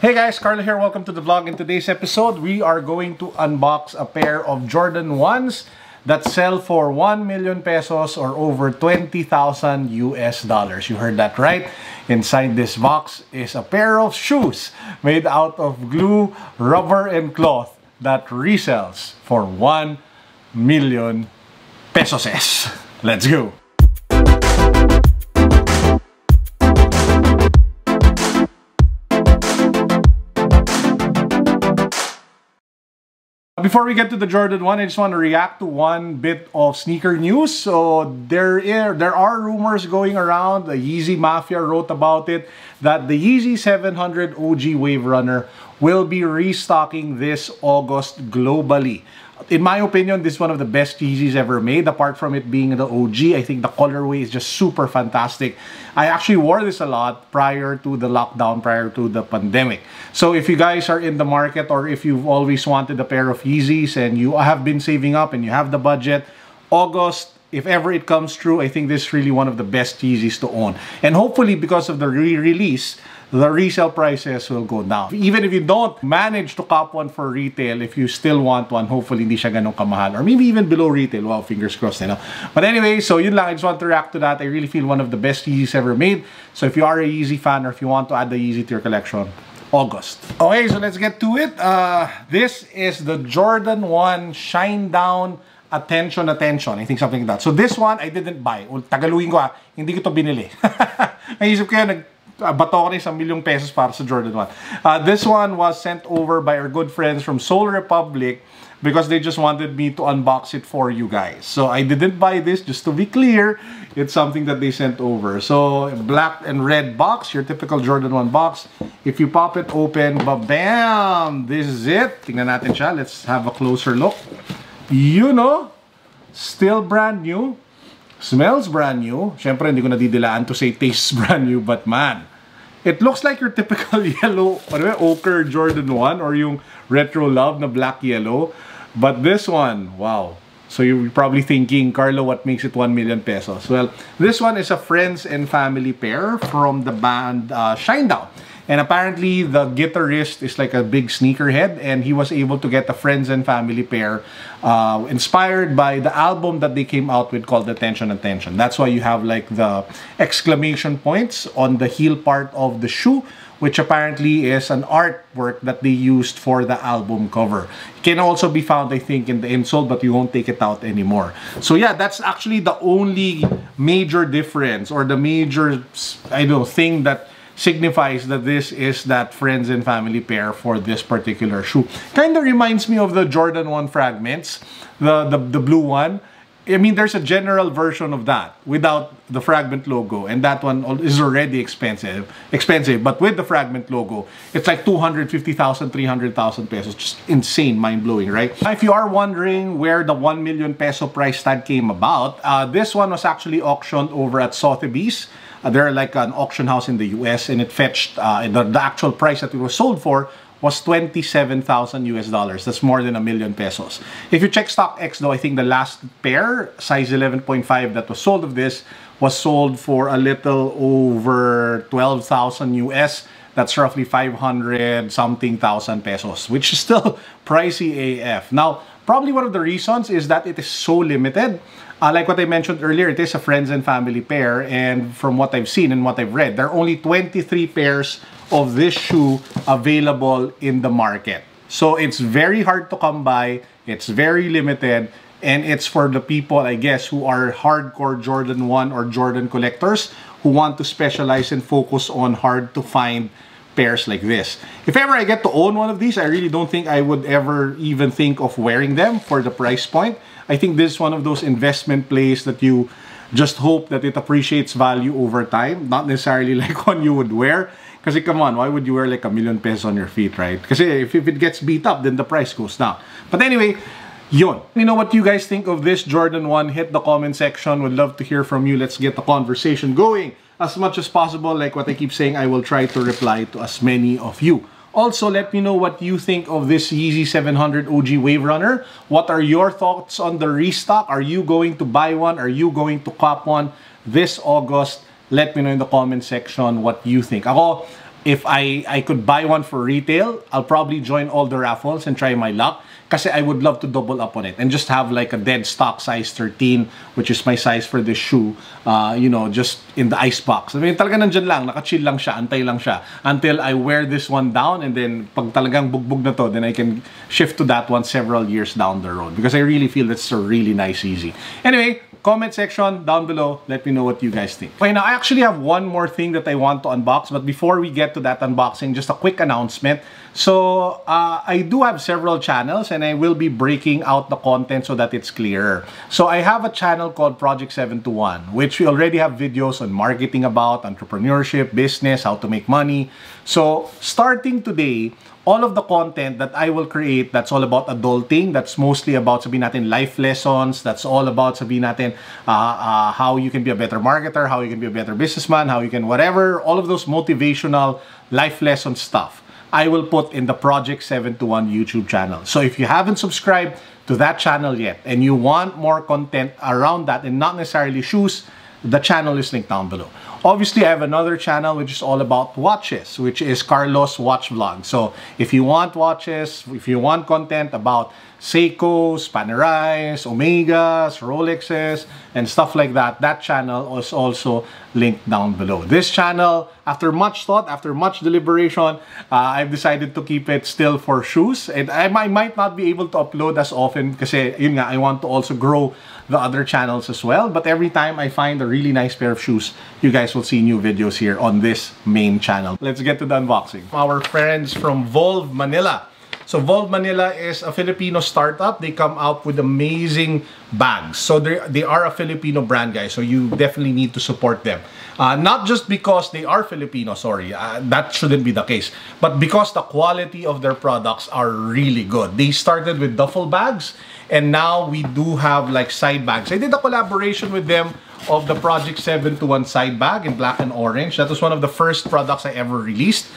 Hey guys, Carlo here. Welcome to the vlog. In today's episode, we are going to unbox a pair of Jordan 1s that sell for 1 million pesos or over 20,000 US dollars. You heard that right. Inside this box is a pair of shoes made out of glue, rubber, and cloth that resells for 1 million pesos. Let's go. Before we get to the Jordan 1, I just want to react to one bit of sneaker news. So there are rumors going around, the Yeezy Mafia wrote about it, that the Yeezy 700 OG Wave Runner will be restocking this August globally. In my opinion, this is one of the best Yeezys ever made. Apart from it being the OG, I think the colorway is just super fantastic. I actually wore this a lot prior to the lockdown, prior to the pandemic. So if you guys are in the market, or if you've always wanted a pair of Yeezys and you have been saving up and you have the budget, August, if ever it comes true, I think this is really one of the best Yeezys to own. And hopefully, because of the re-release, the resale prices will go down. Even if you don't manage to cop one for retail, if you still want one, hopefully hindi siya ganun kamahal. Or maybe even below retail. Wow, fingers crossed, you know? But anyway, so yun lang. I just want to react to that. I really feel one of the best Yeezys ever made. So if you are a Yeezy fan, or if you want to add the Yeezy to your collection, August. Okay, so let's get to it. This is the Jordan 1 Shinedown Attention. I think something like that. So this one, I didn't buy. Tagalogin ko hindi ko to binili. Naisip ko yan, bato ko rin sa milyong pesos para sa Jordan 1. This one was sent over by our good friends from SOLEREPUBLIQ because they just wanted me to unbox it for you guys. So I didn't buy this, just to be clear. It's something that they sent over. So black and red box, your typical Jordan 1 box. If you pop it open, bam! This is it. Tingnan natin siya. Let's have a closer look. You know, still brand new. Smells brand new. Syempre, hindi ko nadidilaan to say tastes brand new, but man, it looks like your typical yellow, ochre Jordan 1 or yung retro love na black-yellow. But this one, wow. So you're probably thinking, Carlo, what makes it 1 million pesos? Well, this one is a friends and family pair from the band Shinedown. And apparently, the guitarist is like a big sneakerhead, and he was able to get a friends and family pair inspired by the album that they came out with called Attention. That's why you have like the exclamation points on the heel part of the shoe, which apparently is an artwork that they used for the album cover. It can also be found, I think, in the insole, but you won't take it out anymore. So yeah, that's actually the only major difference, or the major, I don't know, thing that signifies that this is that friends and family pair for this particular shoe. Kind of reminds me of the Jordan 1 fragments, the blue one. I mean, there's a general version of that without the fragment logo, and that one is already expensive. But with the fragment logo, it's like 250,000, 300,000 pesos. Just insane, mind-blowing, right? If you are wondering where the 1 million peso price tag came about, this one was actually auctioned over at Sotheby's. They're like an auction house in the US, and it fetched the actual price that it was sold for was 27,000 US dollars. That's more than 1 million pesos. If you check StockX though, I think the last pair, size 11.5, that was sold of this was sold for a little over 12,000 US. That's roughly 500 something thousand pesos, which is still pricey AF. Now, probably one of the reasons is that it is so limited. Like what I mentioned earlier, it is a friends and family pair, and from what I've seen and what I've read, there are only 23 pairs of this shoe available in the market. So it's very hard to come by, it's very limited, and it's for the people, I guess, who are hardcore Jordan 1 or Jordan collectors who want to specialize and focus on hard-to-find pairs like this. If ever I get to own one of these, I really don't think I would ever even think of wearing them for the price point. I think this is one of those investment plays that you just hope that it appreciates value over time, not necessarily like one you would wear. Because come on, why would you wear like 1 million pesos on your feet, right? Because if it gets beat up, then the price goes down. But anyway, yun. Let me know what you guys think of this Jordan 1. Hit the comment section. Would love to hear from you. Let's get the conversation going as much as possible. Like what I keep saying, I will try to reply to as many of you. Also, let me know what you think of this Yeezy 700 OG Wave Runner. What are your thoughts on the restock? Are you going to buy one? Are you going to cop one this August? Let me know in the comment section what you think. Ako, if I could buy one for retail, I'll probably join all the raffles and try my luck. Kasi I would love to double up on it and just have like a dead stock size 13, which is my size for this shoe, you know, just in the ice box. I mean, talaga nandyan lang, naka-chill lang siya, antay lang siya, until I wear this one down, and then pag talagang bugbog na to, then I can shift to that one several years down the road. Because I really feel that's a really nice Yeezy. Anyway, comment section down below, let me know what you guys think. Okay, now I actually have one more thing that I want to unbox, but before we get to that unboxing, just a quick announcement. So, I do have several channels and I will be breaking out the content so that it's clearer. So, I have a channel called Project 721, which we already have videos on marketing about, entrepreneurship, business, how to make money. So, starting today, all of the content that I will create, that's all about adulting, that's mostly about, sabihin natin, life lessons, that's all about, sabihin natin, how you can be a better marketer, how you can be a better businessman, how you can whatever, all of those motivational life lesson stuff, I will put in the Project 721 YouTube channel. So if you haven't subscribed to that channel yet, and you want more content around that, and not necessarily shoes, the channel is linked down below. Obviously, I have another channel which is all about watches, which is Carlo's Watch Vlog. So, if you want watches, if you want content about Seikos, Panerais, Omegas, Rolexes, and stuff like that, that channel is also linked down below. This channel, after much thought, after much deliberation, I've decided to keep it still for shoes. And I might not be able to upload as often kasi yun nga, I want to also grow the other channels as well. But every time I find a really nice pair of shoes, you guys will see new videos here on this main channel. Let's get to the unboxing. Our friends from Volve Manila. So Volve Manila is a Filipino startup. They come out with amazing bags. So they are a Filipino brand, guys. So you definitely need to support them. Not just because they are Filipino, sorry. That shouldn't be the case. But because the quality of their products are really good. They started with duffel bags. And now we do have like side bags. I did a collaboration with them of the Project 721 side bag in black and orange. That was one of the first products I ever released.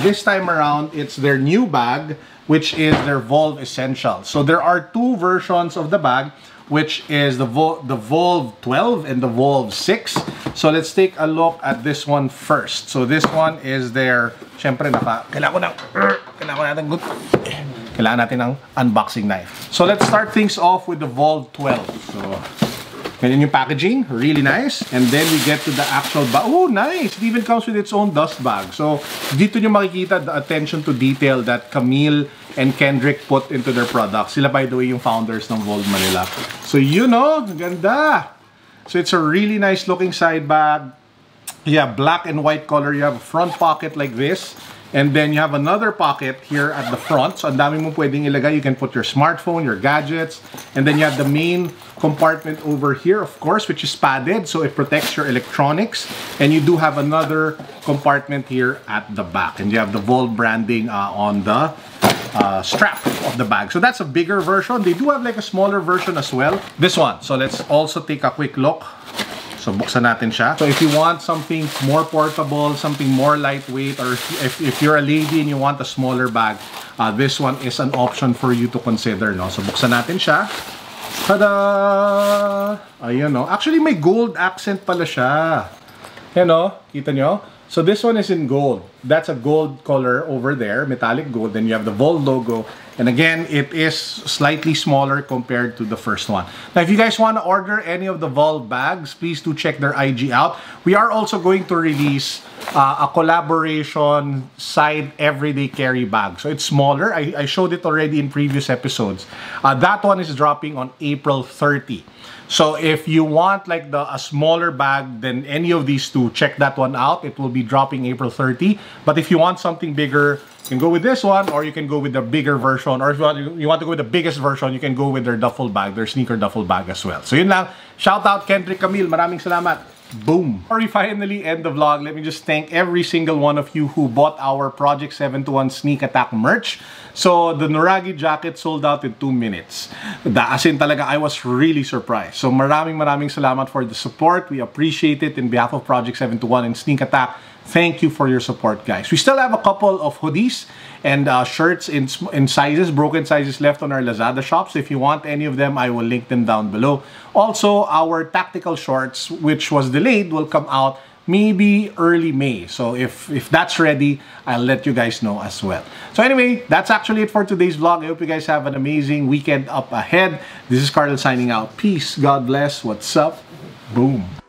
This time around, it's their new bag, which is their Volve Essential. So there are two versions of the bag, which is the Volve 12 and the Volve 6. So let's take a look at this one first. So this one is their, syempre kailangan natin ng unboxing knife. So let's start things off with the Volve 12. So ganyan yung packaging, really nice. And then we get to the actual bag. Oh, nice! It even comes with its own dust bag. So dito nyo makikita the attention to detail that Camille and Kendrick put into their products. Sila, by the way, yung founders ng Volve Manila. So you know, ganda! So it's a really nice looking side bag. You have black and white color. You have a front pocket like this. And then you have another pocket here at the front. So, ang dami mo pwedeng ilagay. You can put your smartphone, your gadgets. And then you have the main compartment over here, of course, which is padded. So, it protects your electronics. And you do have another compartment here at the back. And you have the Volve branding on the strap of the bag. So, that's a bigger version. They do have like a smaller version as well. This one. So, let's also take a quick look. So, buksan natin siya. So, if you want something more portable, something more lightweight, or if you're a lady and you want a smaller bag, this one is an option for you to consider, no? So, buksan natin siya. Tada! Ayan, no? Actually, may gold accent pala siya. Ayan, no? Kita nyo? So, this one is in gold. That's a gold color over there, metallic gold. Then you have the Volve logo. And again, it is slightly smaller compared to the first one. Now, if you guys want to order any of the Volve bags, please do check their IG out. We are also going to release a collaboration side everyday carry bag. So it's smaller. I showed it already in previous episodes. That one is dropping on April 30. So if you want like a smaller bag than any of these two, check that one out. It will be dropping April 30. But if you want something bigger, you can go with this one, or you can go with the bigger version. Or if you want to go with the biggest version, you can go with their duffel bag, their sneaker duffel bag as well. So yun lang. Shout out Kendrick, Camille. Maraming salamat. Boom! Before we finally end the vlog, let me just thank every single one of you who bought our Project 721 Sneak Attack merch. So, the Noragi jacket sold out in 2 minutes. As in talaga, I was really surprised. So, maraming salamat for the support. We appreciate it in behalf of Project 721 and Sneak Attack. Thank you for your support, guys. We still have a couple of hoodies and shirts in sizes, broken sizes left on our Lazada shop. So if you want any of them, I will link them down below. Also, our tactical shorts, which was delayed, will come out maybe early May. So if that's ready, I'll let you guys know as well. So anyway, that's actually it for today's vlog. I hope you guys have an amazing weekend up ahead. This is Carlo signing out. Peace. God bless. What's up? Boom.